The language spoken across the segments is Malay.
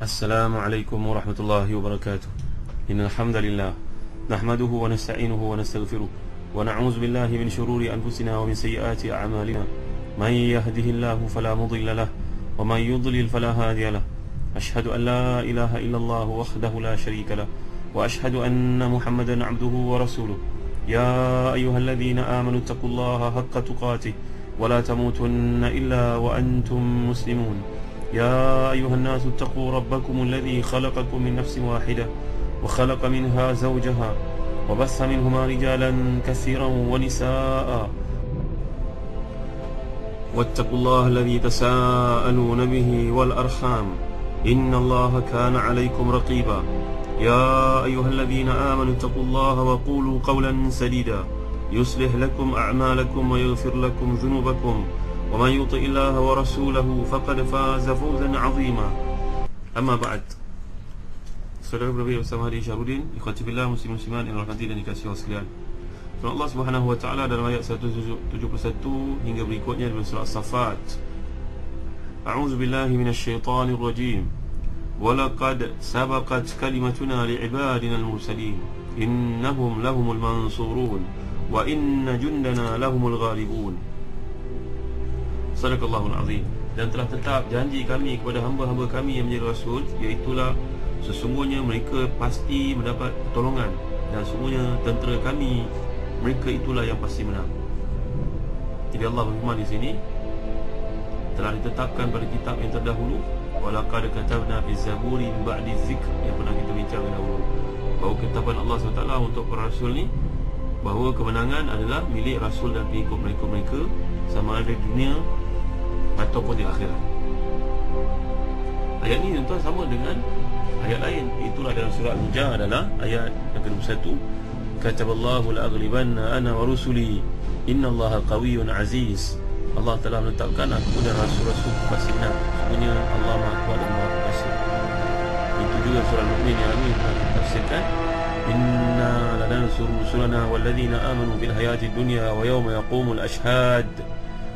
السلام عليكم ورحمة الله وبركاته. إن الحمد لله نحمده ونستعينه ونستغفره ونعوذ بالله من شرور أنفسنا ومن سيئات أعمالنا. من يهده الله فلا مضل له ومن يضلل فلا هادي له. أشهد أن لا إله إلا الله وحده لا شريك له وأشهد أن محمدا عبده ورسوله. يا أيها الذين آمنوا اتقوا الله حق تقاته ولا تموتن إلا وأنتم مسلمون. يا أيها الناس اتقوا ربكم الذي خلقكم من نفس واحدة وخلق منها زوجها وبث منهما رجالا كثيرا ونساء واتقوا الله الذي تساءلون به والأرحام إن الله كان عليكم رقيبا. يا أيها الذين آمنوا اتقوا الله وقولوا قولا سديدا يصلح لكم أعمالكم ويغفر لكم ذنوبكم ومن يطع الله ورسوله فقد فاز فوزا عظيما. أما بعد. Saudara berbeda bersama Hadi Syarudin, ikhwati billah, muslim-musliman yang dirahmati dan dikasihi Allah sekalian. Firman Allah Subhanahu wa taala dalam ayat 171 hingga berikutnya dalam surah As-Saffat. A'udzu billahi minasy syaithanir rajim. Walaqad sabaqat kalimatuna li'ibadina al-mursalin innahum lahumul mansurun wa inna jundana lahumul ghalibun. Sadaqallahul azim. Dan telah tetap janji kami kepada hamba-hamba kami yang menjadi rasul, iaitulah sesungguhnya mereka pasti mendapat pertolongan, dan sesungguhnya tentera kami, mereka itulah yang pasti menang. Jadi Allah berfirman di sini, telah ditetapkan pada kitab yang terdahulu, walaqad katabna fi zaburi min ba'di dzikr, yang pernah kita bincangkan dahulu, bahawa ketetapan Allah SWT untuk para rasul ni, bahawa kemenangan adalah milik rasul dan pengikut mereka sama ada di dunia ataupun di akhirat. Ayat ni tuan sama dengan ayat lain, itulah dalam surah Al-Mujah adalah ayat yang ke-21. Kataballahu la'aghlibanna ana wa rusuli innallaha qawiyyun aziz. Allah telah menetapkan aku dan rasul-rasul pasti menang. Sebenarnya Allah Maha Kuat dan Maha Kuasa. Itu juga surah Al-Mu'min yang kami telah tafsirkan, inna lanansuru rusulana walladzina amanu fil hayatid dunya wa yawma yaqumul ashhad.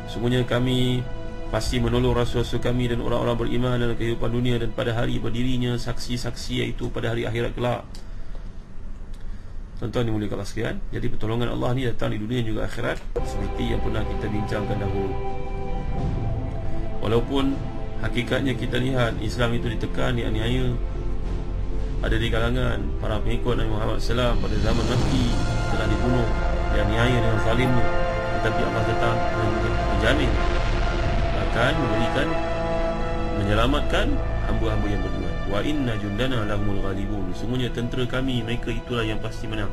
Sungguhnya kami pasti menolong rasul-rasul kami dan orang-orang beriman dalam kehidupan dunia dan pada hari berdirinya saksi-saksi, iaitu pada hari akhirat kelak. Tuan-tuan dimuliakan Allah sekalian, jadi pertolongan Allah ni datang di dunia juga akhirat, seperti yang pernah kita bincangkan dahulu. Walaupun hakikatnya kita lihat Islam itu ditekan, dianiaya, ada di kalangan para pengikut Nabi Muhammad SAW pada zaman Nabi telah dibunuh, dianiaya dengan zalimnya, tetapi Allah tetap menjamin akan memberikan, menyelamatkan hamba-hamba yang beriman. Wa inna jundana lahumul ghalibun. Sungguhnya tentera kami, mereka itulah yang pasti menang.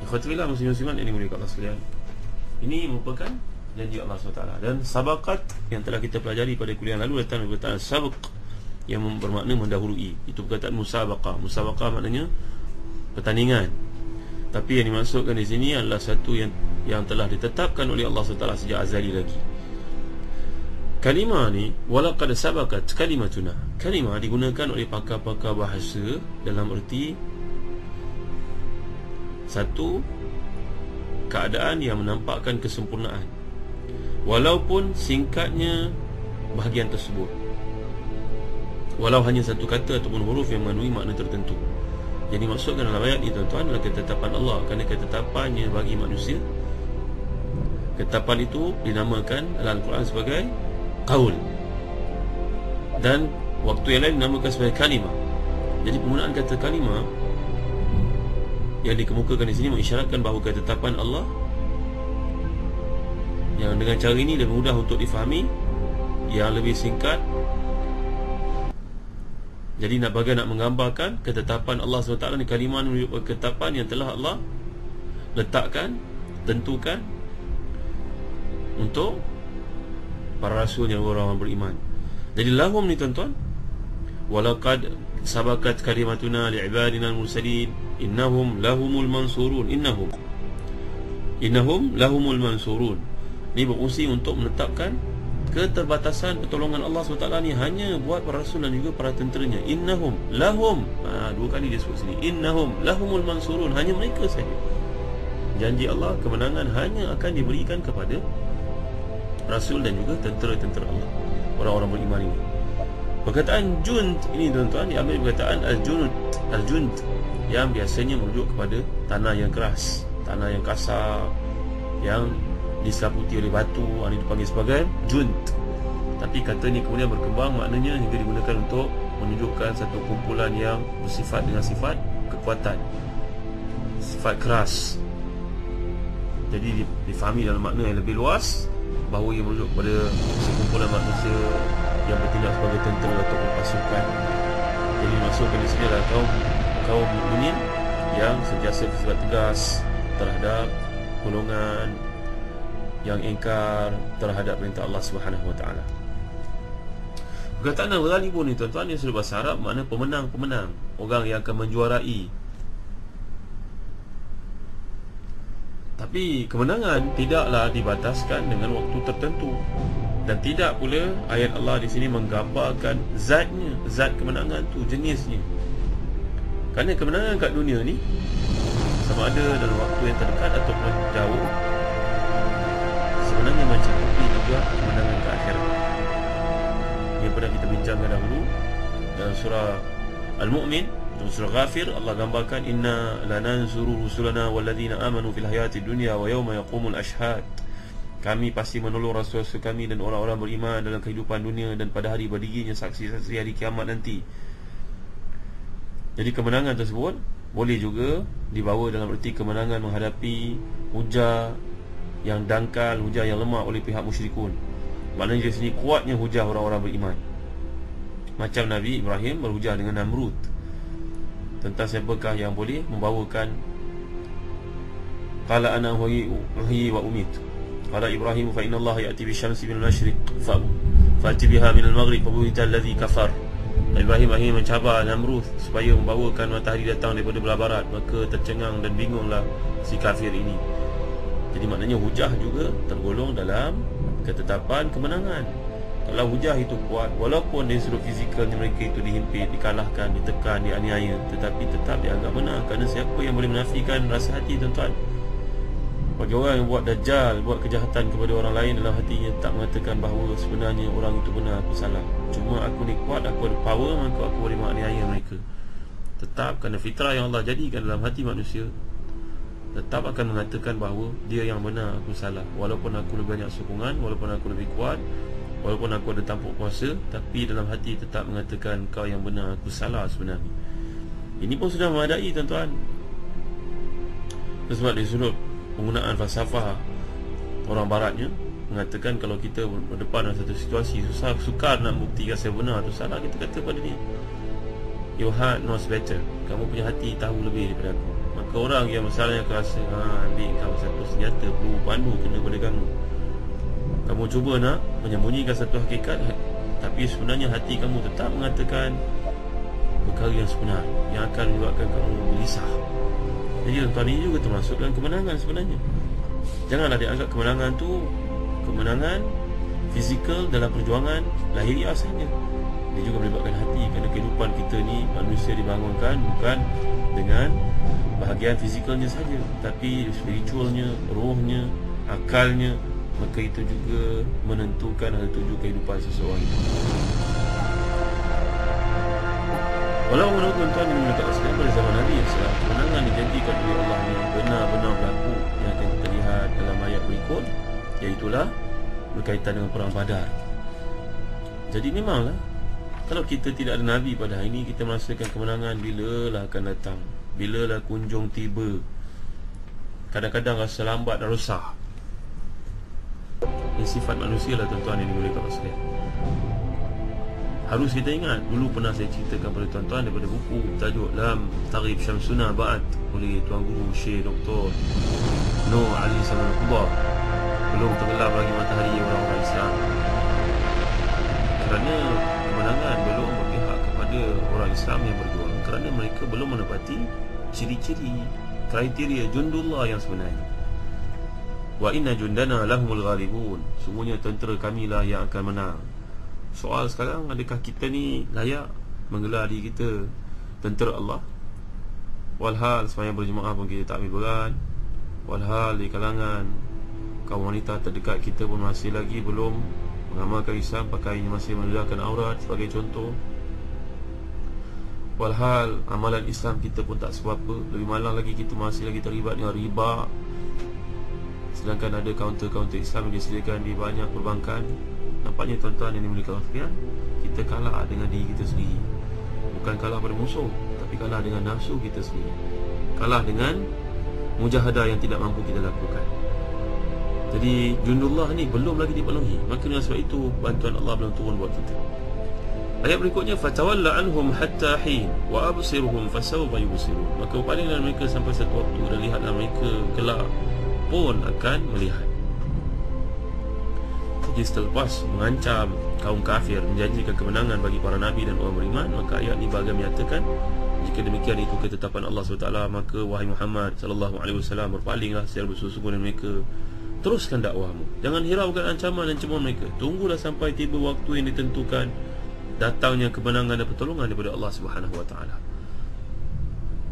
Ikhwatillah muslim-musliman yang dimuliakan Allah sekalian, ini merupakan janji Allah SWT. Dan sabaqat yang telah kita pelajari pada kuliah lalu datang dari perkataan sabq yang bermakna mendahului. Itu perkataan musabaqah. Musabaqah maknanya pertandingan. Tapi yang dimaksudkan di sini adalah satu yang telah ditetapkan oleh Allah SWT sejak azali lagi. Kalimah ni, walaqad sabaqat kalimatuna. Kalimah digunakan oleh pakar-pakar bahasa dalam erti satu keadaan yang menampakkan kesempurnaan, walaupun singkatnya bahagian tersebut, walau hanya satu kata ataupun huruf yang mengandungi makna tertentu. Jadi maksudkan dalam ayat ini tuan-tuan adalah ketetapan Allah, kerana ketetapannya bagi manusia. Ketetapan itu dinamakan dalam Al-Quran sebagai qaul, dan waktu yang lain dinamakan sebagai kalimah. Jadi penggunaan kata kalimah yang dikemukakan di sini mengisyaratkan bahawa ketetapan Allah yang dengan cara ini lebih mudah untuk difahami, yang lebih singkat. Jadi nak menggambarkan ketetapan Allah SWT ni, kalimah menunjukkan ketetapan yang telah Allah letakkan, tentukan untuk para rasul yang orang beriman. Jadi lahum ni tuan-tuan, walaqad sabaqat kalimatuna li'ibadina al-mursalin innahum lahumul mansurun. Innahum lahumul mansurun. Ini berfungsi untuk menetapkan keterbatasan pertolongan Allah SWT ni hanya buat para rasul dan juga para tenteranya. Innahum lahum, dua kali dia sebut sini, innahum lahumul mansurun, hanya mereka saja. Janji Allah kemenangan hanya akan diberikan kepada rasul dan juga tentera-tentera Allah, orang-orang beriman ini. Perkataan jund ini tuan-tuan diambil perkataan al-jund yang biasanya merujuk kepada tanah yang keras, tanah yang kasar, yang diselimuti oleh batu, ini dipanggil sebagai jund. Tapi kata ni kemudian berkembang, maknanya hingga digunakan untuk menunjukkan satu kumpulan yang bersifat dengan sifat kekuatan, sifat keras. Jadi difahami dalam makna yang lebih luas bahawa ia merujuk kepada sekumpulan manusia yang bertindak sebagai tentera ataupun pasukan. Jadi dimaksudkan di sini adalah kaum mukminin yang sentiasa bersifat tegas terhadap golongan yang ingkar terhadap perintah Allah Subhanahu Wa Taala. Perkataan al-ghalibun ni tuan-tuan, dia sudah bahasa Arab, makna pemenang-pemenang, orang yang akan menjuarai. Tapi kemenangan tidaklah dibataskan dengan waktu tertentu, dan tidak pula ayat Allah di sini menggambarkan zatnya, zat kemenangan tu, jenisnya. Kerana kemenangan kat dunia ni sama ada dalam waktu yang terdekat ataupun jauh, sebenarnya mencakupi juga kemenangan ke akhirat. Yang pernah kita bincangkan dahulu dalam surah Al-Mu'min, surah Ghafir, Allah gambarkan inna lanansuru rusulana walladzina amanu fil hayati dunya wa yawma yaqumul ashhad. Kami pasti menolong rasul-rasul kami dan orang-orang beriman dalam kehidupan dunia dan pada hari berdirinya saksi-saksi hari kiamat nanti. Jadi kemenangan tersebut boleh juga dibawa dalam erti kemenangan menghadapi hujah yang dangkal, hujah yang lemah oleh pihak musyrikun. Maknanya di sini kuatnya hujah orang-orang beriman. Macam Nabi Ibrahim berhujah dengan Namrud tentang siapakah yang boleh membawakan. Qala ana uhyi wa umit. Qala Ibrahim fa inna Allah ya'ti bi syamsi min al-masyriq fa'ti biha min al-maghrib fa buhita alladhi kafar. Ibrahim akhirnya mencabar Namrud supaya membawakan matahari datang daripada belah barat, maka tercengang dan bingunglah si kafir ini. Jadi maknanya hujah juga tergolong dalam ketetapan kemenangan. Kalau hujah itu kuat, walaupun dari sudut fizikalnya mereka itu dihimpit, dikalahkan, ditekan, dianiaya, tetapi tetap dianggap benar. Kerana siapa yang boleh menafikan rasa hati, tuan-tuan? Bagi orang yang buat dajjal, buat kejahatan kepada orang lain, dalam hatinya tak mengatakan bahawa sebenarnya orang itu benar, aku salah. Cuma aku ni kuat, aku ada power, maka aku boleh menganiaya mereka. Tetap kerana fitrah yang Allah jadikan dalam hati manusia, tetap akan mengatakan bahawa dia yang benar, aku salah. Walaupun aku lebih banyak sokongan, walaupun aku lebih kuat, walaupun aku ada tampuk kuasa, tapi dalam hati tetap mengatakan kau yang benar, aku salah sebenarnya. Ini pun sudah memadai, tuan-tuan. Sebab dari sudut penggunaan falsafah orang baratnya mengatakan kalau kita berdepan dengan satu situasi sukar nak buktikan saya benar atau salah, kita kata pada dia, your heart knows better. Kamu punya hati tahu lebih daripada aku. Maka orang yang masalahnya kerasa ambil kau satu senjata, peluru pandu kena pada kamu. Kamu cuba nak menyembunyikan satu hakikat, tapi sebenarnya hati kamu tetap mengatakan perkara yang sebenar, yang akan menyebabkan kamu gelisah. Jadi tuan-tuan, ini juga termasuk dalam kemenangan sebenarnya. Janganlah dianggap kemenangan tu kemenangan fizikal dalam perjuangan lahiriah sahaja. Dia juga melibatkan hati, kerana kehidupan kita ni manusia dibangunkan bukan dengan bahagian fizikalnya saja, tapi spiritualnya, rohnya, akalnya. Maka itu juga menentukan hal tuju kehidupan seseorang itu. Walau menurut tuan-tuan yang mendekat sekali pada zaman Nabi SAW, kemenangan dijanjikan oleh Allah ni benar-benar berlaku, yang akan kita lihat dalam ayat berikut, iaitulah berkaitan dengan perang Badar. Jadi memanglah kalau kita tidak ada Nabi pada hari ini, kita merasakan kemenangan bilalah akan datang, bilalah kunjung tiba. Kadang-kadang rasa lambat dan resah. Ini sifat manusia lah, tuan-tuan, yang dimuliakan Allah sekalian. Harus kita ingat, dulu pernah saya ceritakan pada tuan-tuan daripada buku tajuk Lam Tarib Syamsuna Ba'ad oleh Tuan Guru Syekh Dr. Nur Ali Salman Qubah. Belum tenggelam lagi matahari orang-orang Islam, kerana kemenangan belum berpihak kepada orang Islam yang berjuang, kerana mereka belum menepati ciri-ciri, kriteria jundullah yang sebenarnya. Wa inna jundana lahumul ghalibun. Semuanya tentera kamilah yang akan menang. Soal sekarang, adakah kita ni layak menggelar diri kita tentera Allah? Walhal sepanjang berjemaah pun kita tak ambil berat. Walhal di kalangan kaum wanita terdekat kita pun masih lagi belum mengamalkan Islam, pakaiannya masih menelahkan aurat sebagai contoh. Walhal amalan Islam kita pun tak seberapa. Lebih malang lagi kita masih lagi terlibat dengan riba, sedangkan ada kaunter-kaunter Islam yang disediakan di banyak perbankan. Nampaknya tuan-tuan yang dimulakan sekalian, kita kalah dengan diri kita sendiri. Bukan kalah pada musuh, tapi kalah dengan nafsu kita sendiri, kalah dengan mujahadah yang tidak mampu kita lakukan. Jadi jundullah ni belum lagi dipenuhi. Maka dengan sebab itu bantuan Allah belum turun buat kita. Ayat berikutnya, fatawalla anhum hatta hin wa absirhum fasawfa yubsirun. Maka palinglah mereka sampai satu waktu, dan lihatlah mereka kelak pun akan melihat. Jadi selepas mengancam kaum kafir, menjanjikan kemenangan bagi para nabi dan orang beriman, maka ayat ini bahagian menyatakan, jika demikian itu ketetapan Allah SWT, maka wahai Muhammad SAW, berpalinglah secara bersungguh-sungguh dari mereka. Teruskan dakwahmu, jangan hiraukan ancaman dan cemooh mereka. Tunggulah sampai tiba waktu yang ditentukan, datangnya kemenangan dan pertolongan daripada Allah SWT.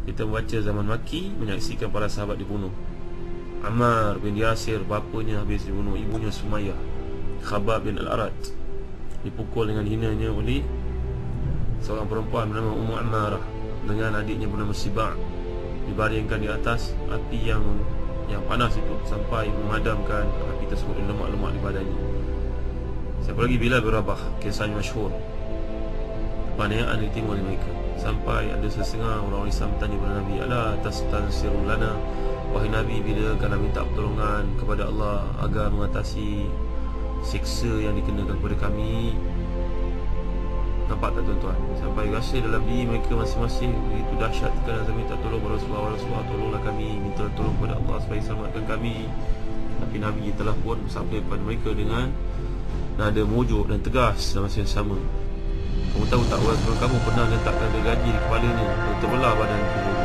Kita membaca zaman Makki, menyaksikan para sahabat dibunuh. Ammar bin Yasir, bapanya habis dibunuh, ibunya Sumayyah, Khabbab bin Al-Arad dipukul dengan hinanya oleh seorang perempuan bernama Ummu Ammarah dengan adiknya bernama Siba', dibaringkan di atas api yang panas itu sampai memadamkan api tersebut dan lemak-lemak di badannya. Siapa lagi? Bilal bin Rabah, kisahnya masyhur. Penganiayaan diterima oleh mereka, sampai ada setengah orang Islam bertanya kepada Nabi, ala tastansiru lana, wahai Nabi, bila kau nak minta pertolongan kepada Allah agar mengatasi siksa yang dikenakan kepada kami. Nampak tak tuan-tuan? Sampai rasa dalam diri mereka masing-masing begitu dahsyat tekanan sampai minta tolong kepada Rasulullah, tolonglah kami, minta tolong kepada Allah supaya selamatkan kami. Tapi Nabi telah pun bersabda kepada mereka dengan nada mujuk dan tegas dalam masa yang sama. Kamu tahu tak, orang sebelum kamu pernah letakkan gergaji di kepalanya dan terbelah badan tubuh,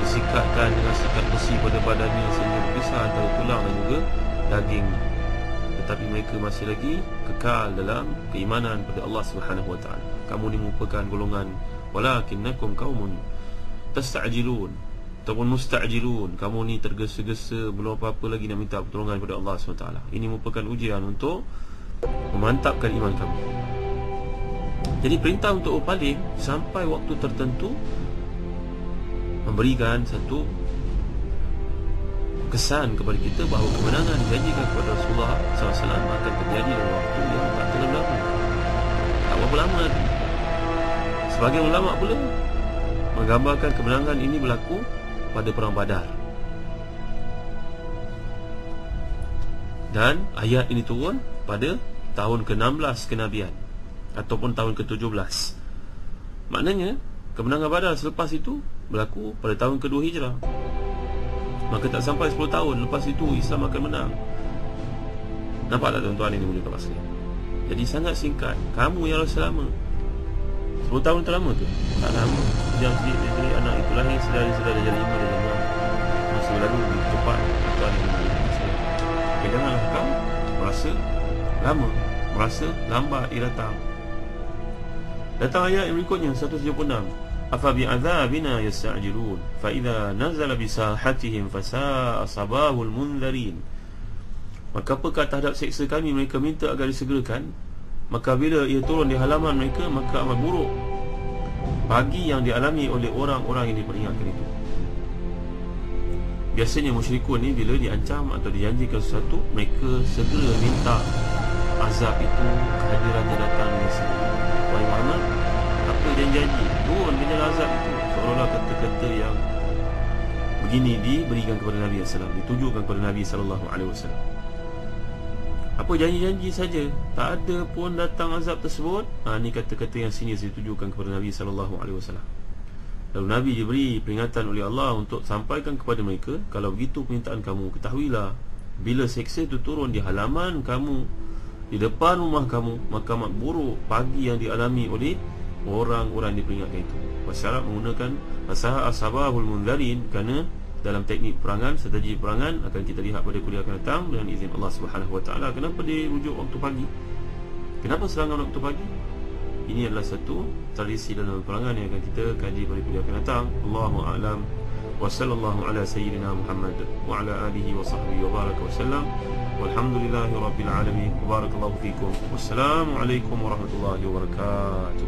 disikatkan dengan sikat besi pada badannya sehingga berpisah antara tulang dan juga dagingnya. Tetapi mereka masih lagi kekal dalam keimanan pada Allah SWT. Kamu ni merupakan golongan walakinnakum qaumun tasta'jilun ataupun musta'jilun. Kamu ni tergesa-gesa, belum apa-apa lagi nak minta pertolongan kepada Allah SWT. Ini merupakan ujian untuk memantapkan iman kamu. Jadi perintah untuk berpaling sampai waktu tertentu memberikan satu kesan kepada kita bahawa kemenangan dijanjikan kepada Rasulullah SAW akan terjadi dalam waktu yang tak terlalu lama, tak berapa lama lagi. Sebagian ulama pula menggambarkan kemenangan ini berlaku pada perang Badar, dan ayat ini turun pada tahun ke-16 kenabian ataupun tahun ke-17. Maknanya kemenangan Badar selepas itu berlaku pada tahun ke-2 Hijrah. Maka tak sampai 10 tahun lepas itu Islam akan menang. Nampak tak tuan-tuan ini mulia sekalian? Jadi sangat singkat. Kamu yang rasa lama, 10 tahun terlama ke? Tak lama. Sejak anak itu lahir, sedari jadi 5 dan 6. Masa lalu lebih cepat. Tuan yang mulia sekalian, okay, janganlah kamu merasa lama, merasa lambat ia datang. Datang ayat yang berikutnya 176. Afa bi'adzabina yasta'jilun fa idza nazala bi sahatihim fasa'a sabahul munzirin. Maka apakah terhadap seksa kami mereka minta agar disegerakan, maka bila ia turun di halaman mereka, maka amat buruk pagi yang dialami oleh orang-orang yang diperingatkan itu. Biasanya musyrikun ni bila diancam atau dijanjikan sesuatu, mereka segera minta azab itu kehadirannya datang dengan segera. Wahai Muhammad, apa janji-janji turun dengan azab itu? Seolah-olah kata-kata yang begini diberikan kepada Nabi SAW, ditujukan kepada Nabi SAW. Apa janji-janji saja, tak ada pun datang azab tersebut. Ini kata-kata yang sini ditujukan kepada Nabi SAW. Lalu Nabi diberi peringatan oleh Allah untuk sampaikan kepada mereka, kalau begitu permintaan kamu, ketahuilah bila seksa itu turun di halaman kamu, di depan rumah kamu, maka amat buruk pagi yang dialami oleh orang-orang diperingatkan itu. Masyarakat menggunakan masalah ashabul munzirin kerana dalam teknik perangan, strategi perangan akan kita lihat pada kuliah akan datang dengan izin Allah SWT. Kenapa dia rujuk waktu pagi? Kenapa serangan waktu pagi? Ini adalah satu tradisi dalam perangan yang akan kita kaji pada kuliah akan datang. Allahu a'lam. Wa sallallahu ala sayyidina Muhammad wa ala alihi wa sahbihi wa baraka wa sallam. Walhamdulillahi Rabbil Alamin. Barakallahu fikum. Wassalamu alaikum warahmatullahi wabarakatuh.